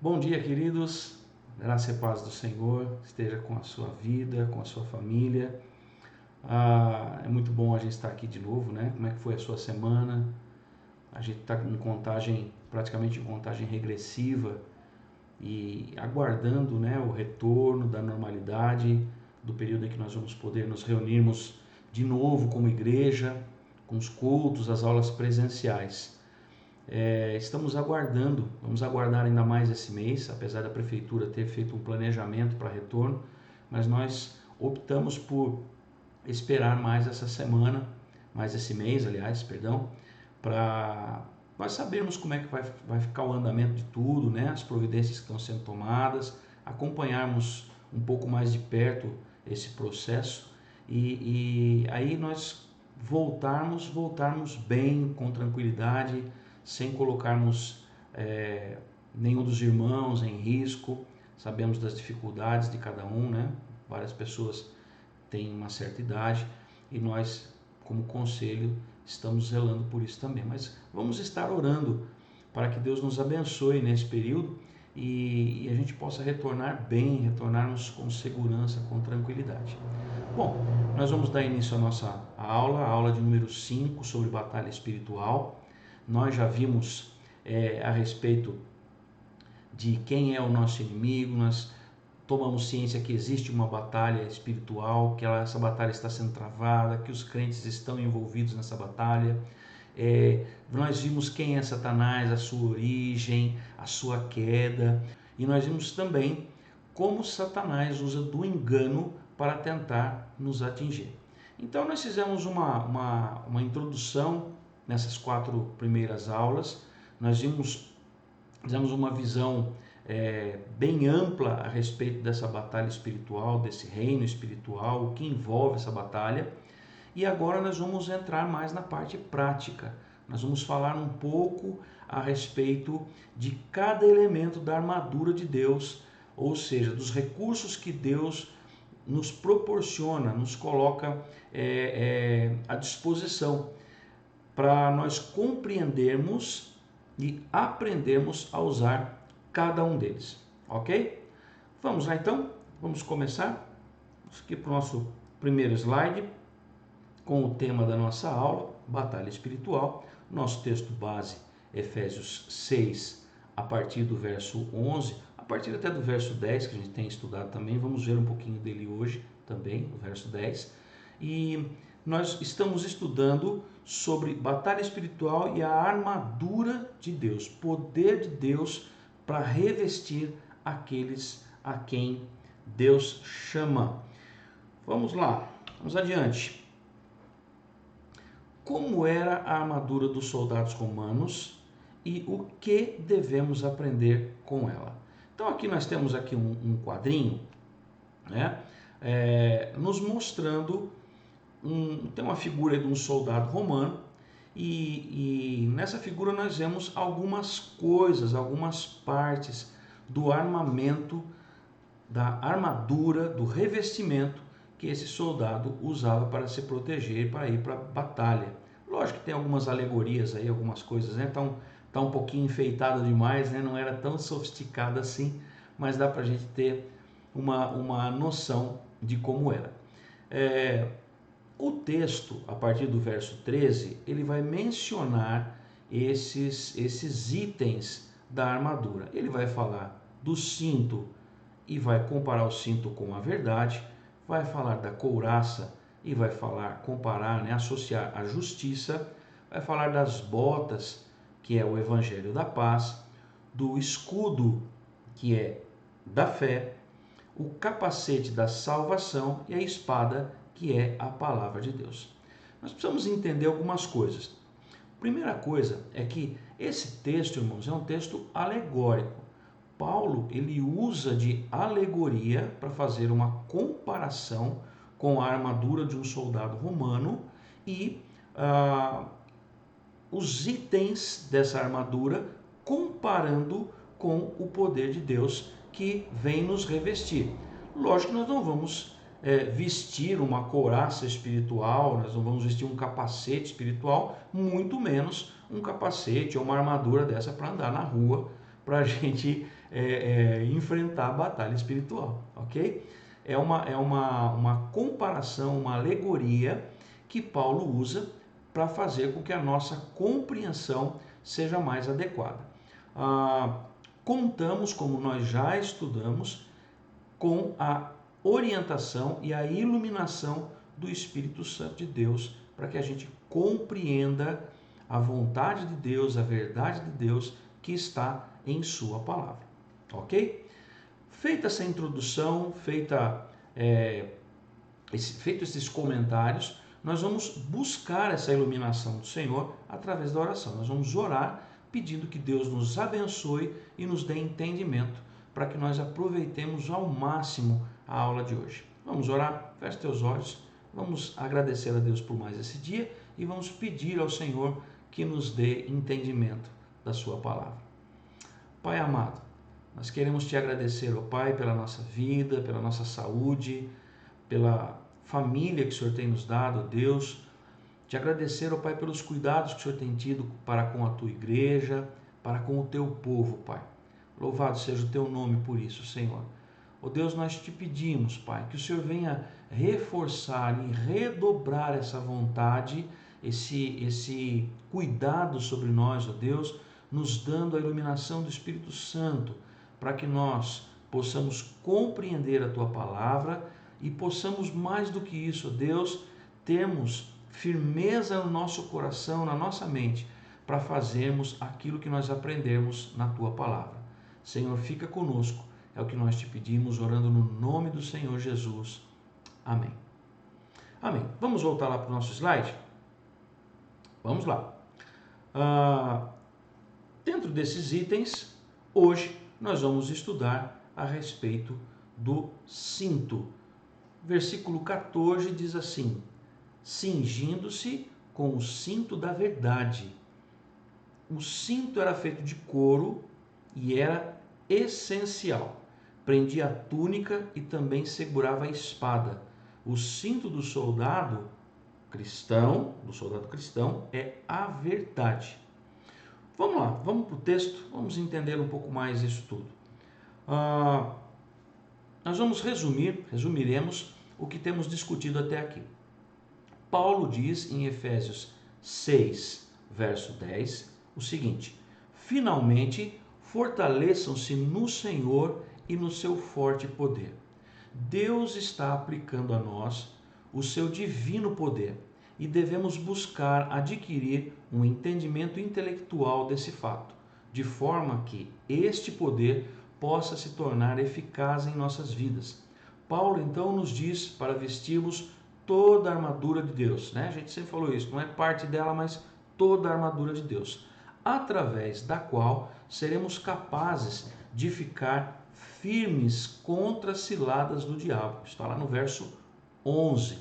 Bom dia, queridos. Graça e paz do Senhor esteja com a sua vida, com a sua família. É muito bom a gente estar aqui de novo, né? Como é que foi a sua semana? A gente está praticamente em contagem regressiva e aguardando, né, o retorno da normalidade, do período em que nós vamos poder nos reunirmos de novo como igreja, com os cultos, as aulas presenciais. Estamos aguardando, vamos aguardar ainda mais esse mês, apesar da prefeitura ter feito um planejamento para retorno, mas nós optamos por esperar mais essa semana, mais esse mês, aliás, perdão, para nós sabermos como é que vai ficar o andamento de tudo, né? As providências que estão sendo tomadas, acompanharmos um pouco mais de perto esse processo e aí nós voltarmos bem, com tranquilidade, sem colocarmos nenhum dos irmãos em risco. Sabemos das dificuldades de cada um, né? Várias pessoas têm uma certa idade e nós, como conselho, estamos zelando por isso também. Mas vamos estar orando para que Deus nos abençoe nesse período e a gente possa retornar bem, retornarmos com segurança, com tranquilidade. Bom, nós vamos dar início à nossa aula, a aula de número 5 sobre batalha espiritual. Nós já vimos a respeito de quem é o nosso inimigo, nós tomamos ciência que existe uma batalha espiritual, que essa batalha está sendo travada, que os crentes estão envolvidos nessa batalha. Nós vimos quem é Satanás, a sua origem, a sua queda, e nós vimos também como Satanás usa do engano para tentar nos atingir. Então nós fizemos uma introdução nessas 4 primeiras aulas. Nós fizemos uma visão bem ampla a respeito dessa batalha espiritual, desse reino espiritual, o que envolve essa batalha. E agora nós vamos entrar mais na parte prática. Nós vamos falar um pouco a respeito de cada elemento da armadura de Deus, ou seja, dos recursos que Deus nos proporciona, nos coloca à disposição para nós compreendermos e aprendermos a usar cada um deles, ok? Vamos lá então, vamos começar. Vamos aqui para o nosso primeiro slide, com o tema da nossa aula, batalha espiritual. Nosso texto base, Efésios 6, a partir do verso 11, a partir até do verso 10, que a gente tem estudado também. Vamos ver um pouquinho dele hoje também, o verso 10. E nós estamos estudando sobre batalha espiritual e a armadura de Deus, poder de Deus para revestir aqueles a quem Deus chama. Vamos lá, vamos adiante. Como era a armadura dos soldados romanos e o que devemos aprender com ela? Então aqui nós temos aqui um quadrinho, né? Nos mostrando, tem uma figura de um soldado romano e nessa figura nós vemos algumas coisas, algumas partes do armamento, da armadura, do revestimento que esse soldado usava para se proteger, para ir para a batalha. Lógico que tem algumas alegorias aí, algumas coisas, né? Tá um pouquinho enfeitado demais, né? Não era tão sofisticado assim, mas dá para a gente ter uma noção de como era. O texto, a partir do verso 13, ele vai mencionar esses itens da armadura. Ele vai falar do cinto e vai comparar o cinto com a verdade, vai falar da couraça e vai comparar, né, associar a justiça, vai falar das botas, que é o evangelho da paz, do escudo, que é da fé, o capacete da salvação e a espada, que é a palavra de Deus. Nós precisamos entender algumas coisas. Primeira coisa é que esse texto, irmãos, é um texto alegórico. Paulo, ele usa de alegoria para fazer uma comparação com a armadura de um soldado romano e os itens dessa armadura, comparando com o poder de Deus que vem nos revestir. Lógico que nós não vamos vestir uma couraça espiritual, nós não vamos vestir um capacete espiritual, muito menos um capacete ou uma armadura dessa para andar na rua para a gente enfrentar a batalha espiritual, ok? É uma comparação, uma alegoria que Paulo usa para fazer com que a nossa compreensão seja mais adequada. Contamos, como nós já estudamos, com a orientação e a iluminação do Espírito Santo de Deus para que a gente compreenda a vontade de Deus, a verdade de Deus que está em sua palavra, ok? Feita essa introdução, feito esses comentários, nós vamos buscar essa iluminação do Senhor através da oração. Nós vamos orar pedindo que Deus nos abençoe e nos dê entendimento para que nós aproveitemos ao máximo a aula de hoje. Vamos orar? Feche teus olhos, vamos agradecer a Deus por mais esse dia e vamos pedir ao Senhor que nos dê entendimento da sua palavra. Pai amado, nós queremos te agradecer, ó Pai, pela nossa vida, pela nossa saúde, pela família que o Senhor tem nos dado, ó Deus. Te agradecer, ó Pai, pelos cuidados que o Senhor tem tido para com a tua igreja, para com o teu povo, Pai. Louvado seja o teu nome por isso, Senhor. Ó Deus, nós te pedimos, Pai, que o Senhor venha reforçar e redobrar essa vontade, esse cuidado sobre nós, ó Deus, nos dando a iluminação do Espírito Santo, para que nós possamos compreender a tua palavra e possamos, mais do que isso, ó Deus, termos firmeza no nosso coração, na nossa mente, para fazermos aquilo que nós aprendemos na tua palavra. Senhor, fica conosco, é o que nós te pedimos, orando no nome do Senhor Jesus. Amém. Amém. Vamos voltar lá para o nosso slide? Vamos lá. Dentro desses itens, hoje nós vamos estudar a respeito do cinto. Versículo 14 diz assim: cingindo-se com o cinto da verdade. O cinto era feito de couro e era essencial. Prendia a túnica e também segurava a espada. O cinto do soldado cristão, é a verdade. Vamos lá, vamos para o texto, vamos entender um pouco mais isso tudo. Nós vamos resumiremos o que temos discutido até aqui. Paulo diz em Efésios 6, verso 10, o seguinte: finalmente, fortaleçam-se no Senhor e no seu forte poder. Deus está aplicando a nós o seu divino poder e devemos buscar adquirir um entendimento intelectual desse fato, de forma que este poder possa se tornar eficaz em nossas vidas. Paulo então nos diz para vestirmos toda a armadura de Deus, né? A gente sempre falou isso, não é parte dela, mas toda a armadura de Deus, através da qual seremos capazes de ficar firmes contra as ciladas do diabo. Está lá no verso 11.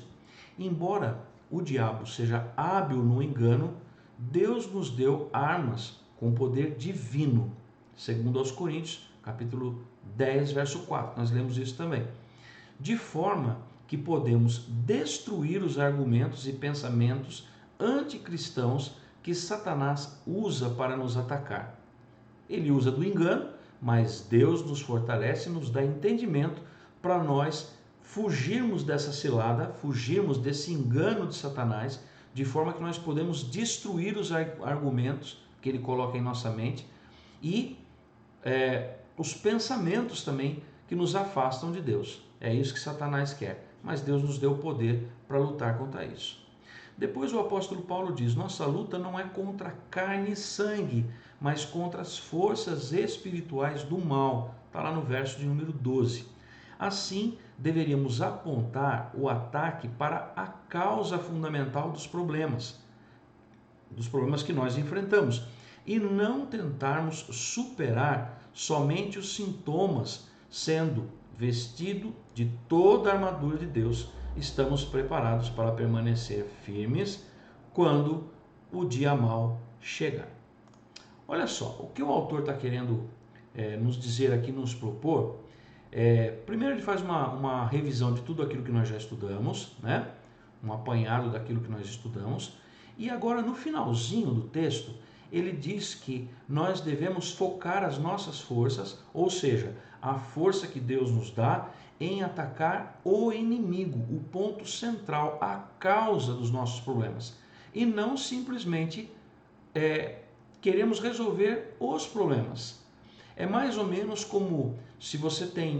Embora o diabo seja hábil no engano, Deus nos deu armas com poder divino, segundo aos Coríntios, capítulo 10, verso 4. Nós lemos isso também. De forma que podemos destruir os argumentos e pensamentos anticristãos que Satanás usa para nos atacar. Ele usa do engano, mas Deus nos fortalece e nos dá entendimento para nós fugirmos dessa cilada, fugirmos desse engano de Satanás, de forma que nós podemos destruir os argumentos que ele coloca em nossa mente e os pensamentos também que nos afastam de Deus. É isso que Satanás quer, mas Deus nos deu o poder para lutar contra isso. Depois o apóstolo Paulo diz: nossa luta não é contra carne e sangue, mas contra as forças espirituais do mal. Está lá no verso de número 12. Assim, deveríamos apontar o ataque para a causa fundamental dos problemas que nós enfrentamos, e não tentarmos superar somente os sintomas. Sendo vestido de toda a armadura de Deus, estamos preparados para permanecer firmes quando o dia mau chegar. Olha só, o que o autor está querendo nos dizer aqui, nos propor. Primeiro ele faz uma revisão de tudo aquilo que nós já estudamos, um apanhado daquilo que nós estudamos, e agora no finalzinho do texto ele diz que nós devemos focar as nossas forças, ou seja, a força que Deus nos dá, em atacar o inimigo, o ponto central, a causa dos nossos problemas. E não simplesmente queremos resolver os problemas. É mais ou menos como se você tem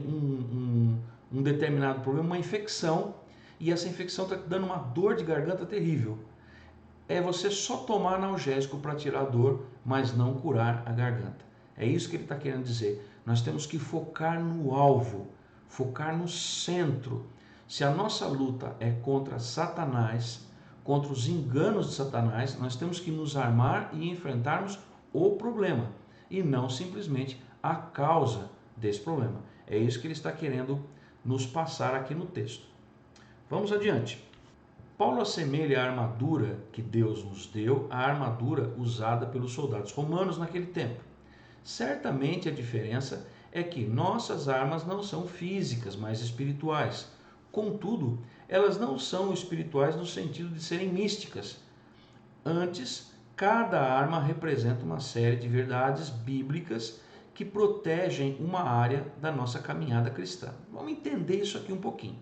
um determinado problema, uma infecção, e essa infecção está te dando uma dor de garganta terrível. É você só tomar analgésico para tirar a dor, mas não curar a garganta. É isso que ele está querendo dizer. Nós temos que focar no alvo, focar no centro. Se a nossa luta é contra Satanás, contra os enganos de Satanás, nós temos que nos armar e enfrentarmos o problema e não simplesmente a causa desse problema. É isso que ele está querendo nos passar aqui no texto. Vamos adiante. Paulo assemelha a armadura que Deus nos deu à armadura usada pelos soldados romanos naquele tempo. Certamente a diferença é que nossas armas não são físicas, mas espirituais. Contudo, elas não são espirituais no sentido de serem místicas. Antes, cada arma representa uma série de verdades bíblicas que protegem uma área da nossa caminhada cristã. Vamos entender isso aqui um pouquinho.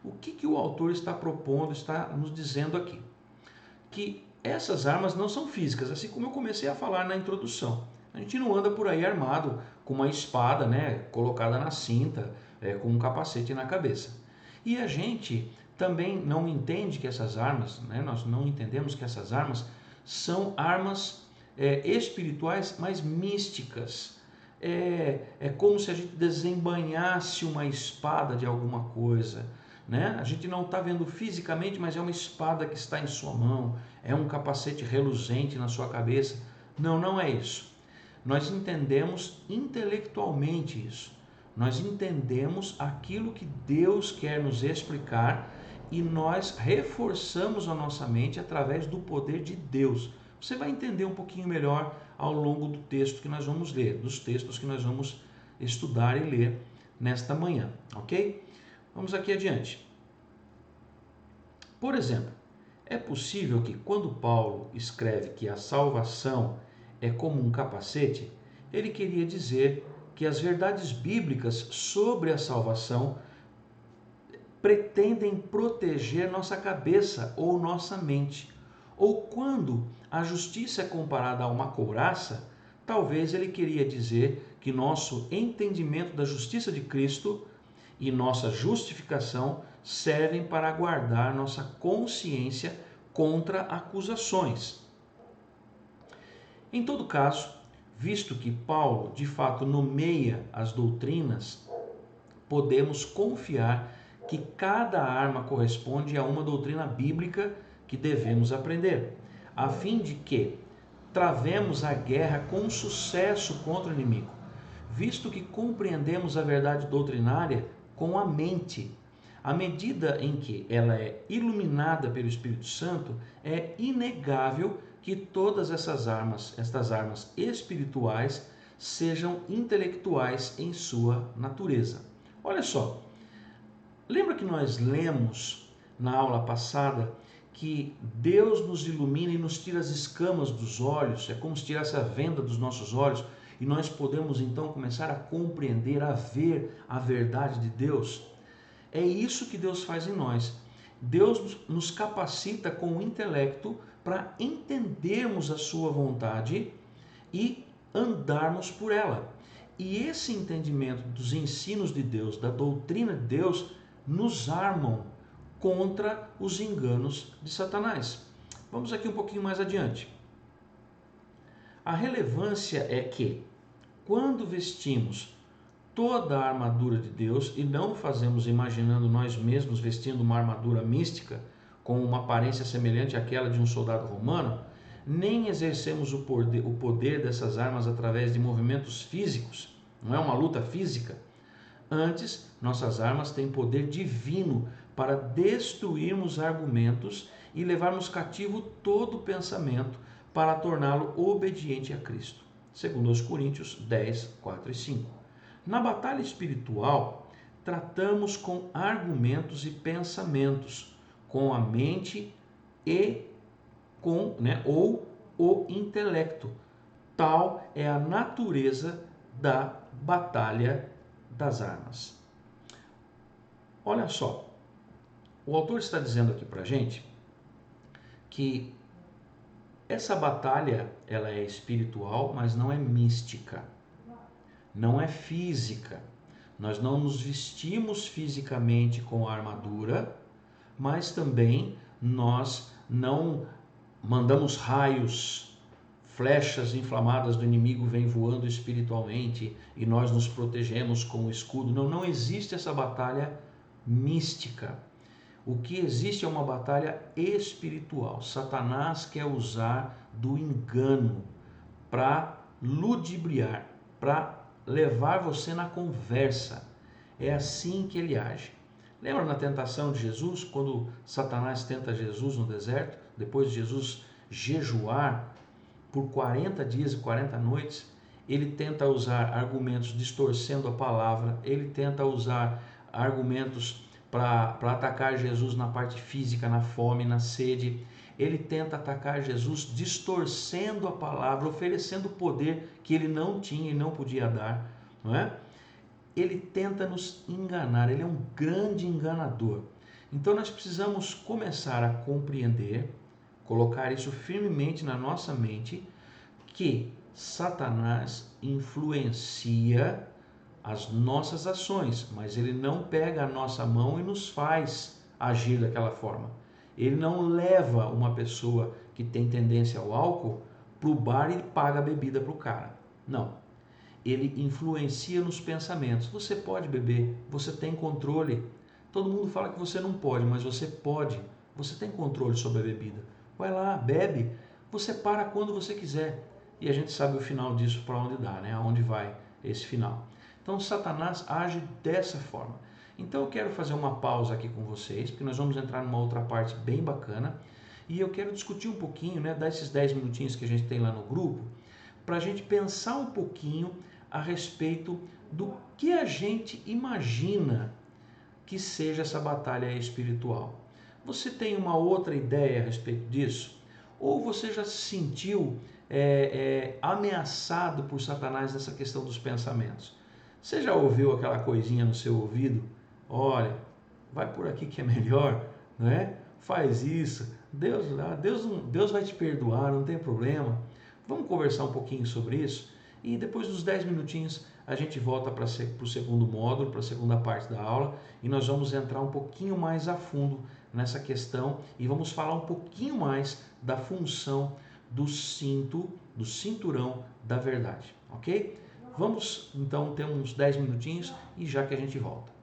O que o autor está propondo, está nos dizendo aqui? Que essas armas não são físicas, assim como eu comecei a falar na introdução. A gente não anda por aí armado com uma espada, colocada na cinta, com um capacete na cabeça. E a gente também não entende que essas armas, nós não entendemos que essas armas são armas espirituais, mas místicas. É como se a gente desembainhasse uma espada de alguma coisa. A gente não está vendo fisicamente, mas é uma espada que está em sua mão, é um capacete reluzente na sua cabeça. Não, não é isso. Nós entendemos intelectualmente isso. Nós entendemos aquilo que Deus quer nos explicar e nós reforçamos a nossa mente através do poder de Deus. Você vai entender um pouquinho melhor ao longo do texto que nós vamos ler, dos textos que nós vamos estudar e ler nesta manhã, ok? Vamos aqui adiante. Por exemplo, é possível que quando Paulo escreve que a salvação é como um capacete, ele queria dizer que as verdades bíblicas sobre a salvação pretendem proteger nossa cabeça ou nossa mente. Ou quando a justiça é comparada a uma couraça, talvez ele queria dizer que nosso entendimento da justiça de Cristo e nossa justificação servem para guardar nossa consciência contra acusações. Em todo caso, visto que Paulo de fato nomeia as doutrinas, podemos confiar que cada arma corresponde a uma doutrina bíblica que devemos aprender, a fim de que travemos a guerra com sucesso contra o inimigo, visto que compreendemos a verdade doutrinária com a mente. À medida em que ela é iluminada pelo Espírito Santo, é inegável que todas estas armas espirituais, sejam intelectuais em sua natureza. Olha só, lembra que nós lemos na aula passada que Deus nos ilumina e nos tira as escamas dos olhos, é como se tirasse a venda dos nossos olhos, e nós podemos então começar a compreender, a ver a verdade de Deus? É isso que Deus faz em nós. Deus nos capacita com o intelecto para entendermos a sua vontade e andarmos por ela. E esse entendimento dos ensinos de Deus, da doutrina de Deus, nos armam contra os enganos de Satanás. Vamos aqui um pouquinho mais adiante. A relevância é que, quando vestimos toda a armadura de Deus e não fazemos imaginando nós mesmos vestindo uma armadura mística com uma aparência semelhante àquela de um soldado romano, nem exercemos o poder dessas armas através de movimentos físicos, não é uma luta física. Antes, nossas armas têm poder divino para destruirmos argumentos e levarmos cativo todo pensamento para torná-lo obediente a Cristo. Segundo aos Coríntios 10, 4 e 5. Na batalha espiritual, tratamos com argumentos e pensamentos, com a mente e o intelecto. Tal é a natureza da batalha das armas. Olha só, o autor está dizendo aqui para a gente que essa batalha ela é espiritual, mas não é mística, não é física. Nós não nos vestimos fisicamente com a armadura, mas também nós não mandamos raios, flechas inflamadas do inimigo vêm voando espiritualmente e nós nos protegemos com o escudo. Não, não existe essa batalha mística. O que existe é uma batalha espiritual. Satanás quer usar do engano para ludibriar, para levar você na conversa. É assim que ele age. Lembra na tentação de Jesus, quando Satanás tenta Jesus no deserto, depois de Jesus jejuar por 40 dias e 40 noites, ele tenta usar argumentos distorcendo a palavra, ele tenta usar argumentos para atacar Jesus na parte física, na fome, na sede. Ele tenta atacar Jesus distorcendo a palavra, oferecendo poder que ele não tinha e não podia dar, não é? Ele tenta nos enganar, ele é um grande enganador. Então nós precisamos começar a compreender, colocar isso firmemente na nossa mente, que Satanás influencia as nossas ações, mas ele não pega a nossa mão e nos faz agir daquela forma. Ele não leva uma pessoa que tem tendência ao álcool para o bar e paga a bebida para o cara. Não. Ele influencia nos pensamentos. Você pode beber, você tem controle. Todo mundo fala que você não pode, mas você pode. Você tem controle sobre a bebida. Vai lá, bebe. Você para quando você quiser. E a gente sabe o final disso, para onde dá, né? Aonde vai esse final. Então Satanás age dessa forma. Então eu quero fazer uma pausa aqui com vocês, porque nós vamos entrar numa outra parte bem bacana. E eu quero discutir um pouquinho, né, desses 10 minutinhos que a gente tem lá no grupo, para a gente pensar um pouquinho a respeito do que a gente imagina que seja essa batalha espiritual. Você tem uma outra ideia a respeito disso? Ou você já se sentiu ameaçado por Satanás nessa questão dos pensamentos? Você já ouviu aquela coisinha no seu ouvido? Olha, vai por aqui que é melhor, né? Faz isso, Deus vai te perdoar, não tem problema. Vamos conversar um pouquinho sobre isso? E depois dos 10 minutinhos a gente volta para o segundo módulo, para a segunda parte da aula, e nós vamos entrar um pouquinho mais a fundo nessa questão e vamos falar um pouquinho mais da função do cinturão da verdade, ok? Vamos então ter uns 10 minutinhos e já que a gente volta.